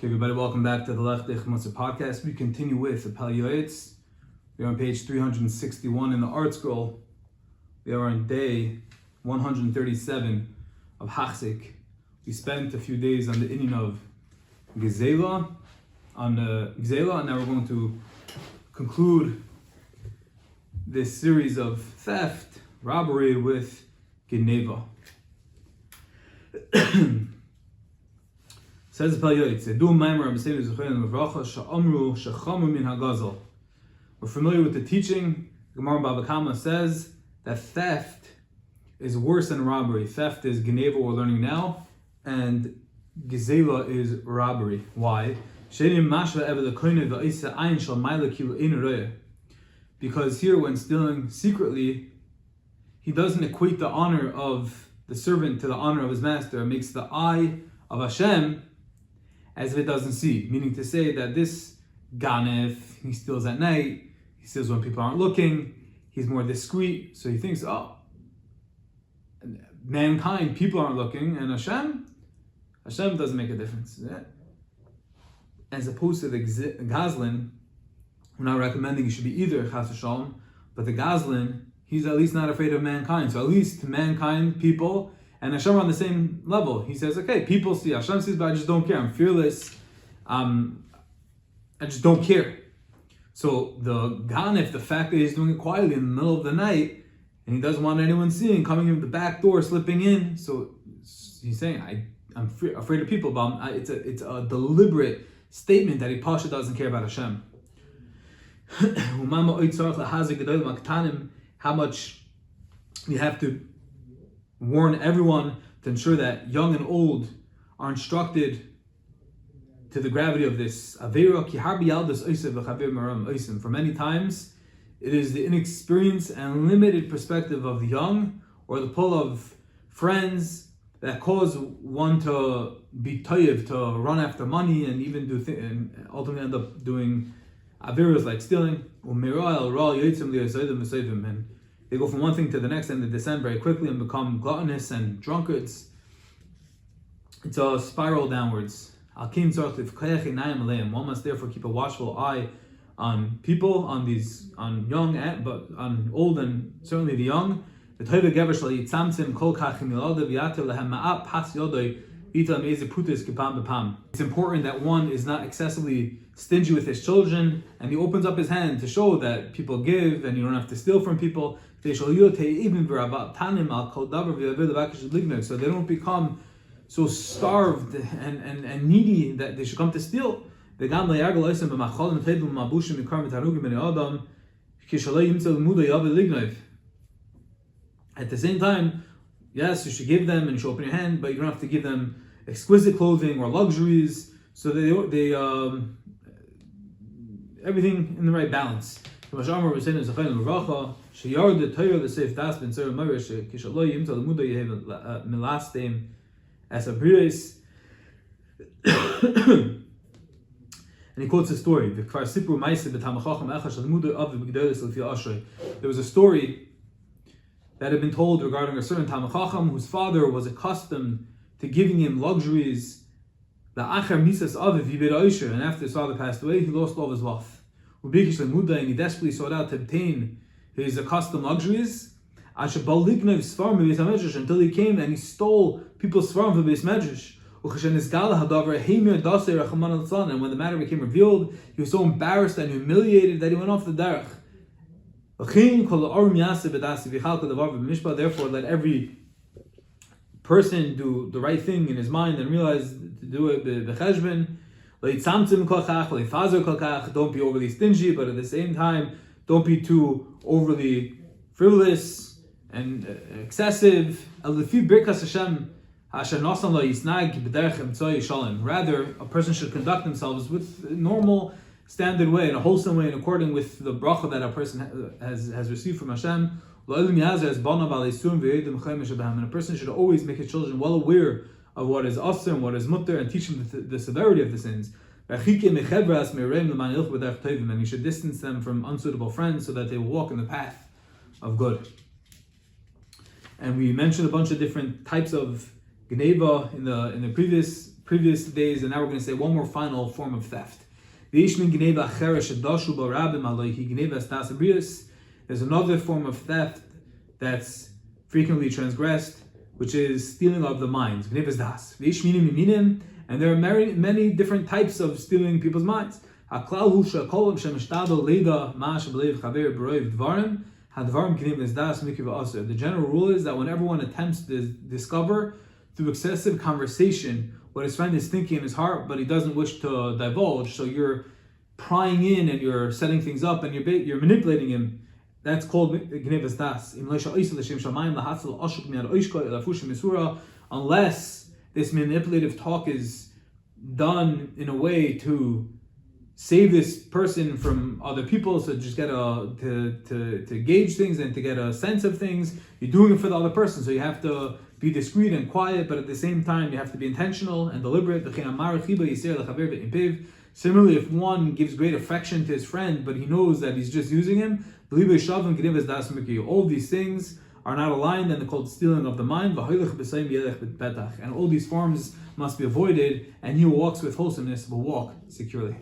Okay, everybody, welcome back to the Lech Dich Matzah podcast. We continue with the Pele Yoeitz. We are on page 361 in the art scroll. We are on day 137 of Hachzik. We spent a few days on the inyan of Gezela, and now we're going to conclude this series of theft, robbery with Ganev. Says the Pele Yoeitz, we're familiar with the teaching. Gemara Bava Kama says that theft is worse than robbery. Theft is Ganev, we're learning now, and Gezela is robbery. Why? Because here, when stealing secretly, he doesn't equate the honor of the servant to the honor of his master. It makes the eye of Hashem as if it doesn't see. Meaning to say that this Ganev, he steals at night, he steals when people aren't looking, he's more discreet, so he thinks, oh, mankind, people aren't looking, and Hashem doesn't make a difference. As opposed to the Gazlan, we're not recommending he should be either Chas v'Shalom, but the Gazlan, he's at least not afraid of mankind. So at least mankind, people, and Hashem are on the same level. He says, okay, people see, Hashem sees, but I just don't care. I'm fearless. I just don't care. So the Ganev, the fact that he's doing it quietly in the middle of the night, and he doesn't want anyone seeing, coming in the back door, slipping in. So he's saying, I'm afraid of people, but it's a deliberate statement that he Pasha doesn't care about Hashem. How much we have to warn everyone to ensure that young and old are instructed to the gravity of this. For many times, it is the inexperienced and limited perspective of the young, or the pull of friends, that cause one to be toyev, to run after money and even do and ultimately end up doing aviros like stealing. And they go from one thing to the next and they descend very quickly and become gluttonous and drunkards. It's a spiral downwards. One must therefore keep a watchful eye on people, on young, but on old and certainly the young. It's important that one is not excessively stingy with his children, and he opens up his hand to show that people give and you don't have to steal from people. So they don't become so starved and needy that they should come to steal. At the same time, yes, you should give them and you should open your hand, but you don't have to give them exquisite clothing or luxuries. So they everything in the right balance. And he quotes a story. There was a story that had been told regarding a certain Talmid Chacham whose father was accustomed to giving him luxuries. And after his father passed away, he lost all of his wealth. And he desperately sought out to obtain his accustomed luxuries until he came and he stole people's svarim from Beis Medrash. And when the matter became revealed, he was so embarrassed and humiliated that he went off the derech. Therefore, let every person do the right thing in his mind and realize to do it b'cheshbon. Don't be overly stingy, but at the same time, don't be too overly frivolous and excessive. Rather, a person should conduct themselves with a normal, standard way, in a wholesome way, in accordance with the bracha that a person has received from Hashem. And a person should always make his children well aware of what is asr and what is mutter, and teach them the severity of the sins. And he should distance them from unsuitable friends so that they will walk in the path of good. And we mentioned a bunch of different types of Ganeva in the previous previous days, and now we're going to say one more final form of theft. There's another form of theft that's frequently transgressed, which is stealing of the minds. And there are many different types of stealing people's minds. The general rule is that whenever one attempts to discover through excessive conversation what his friend is thinking in his heart, but he doesn't wish to divulge, so you're prying in and you're setting things up and you're manipulating him, that's called Ganevas Das. Unless this manipulative talk is done in a way to save this person from other people, so just get to gauge things and to get a sense of things. You're doing it for the other person, so you have to be discreet and quiet, but at the same time you have to be intentional and deliberate. Similarly, if one gives great affection to his friend, but he knows that he's just using him, all these things are not aligned, and they're called stealing of the mind. And all these forms must be avoided, and he who walks with wholesomeness will walk securely.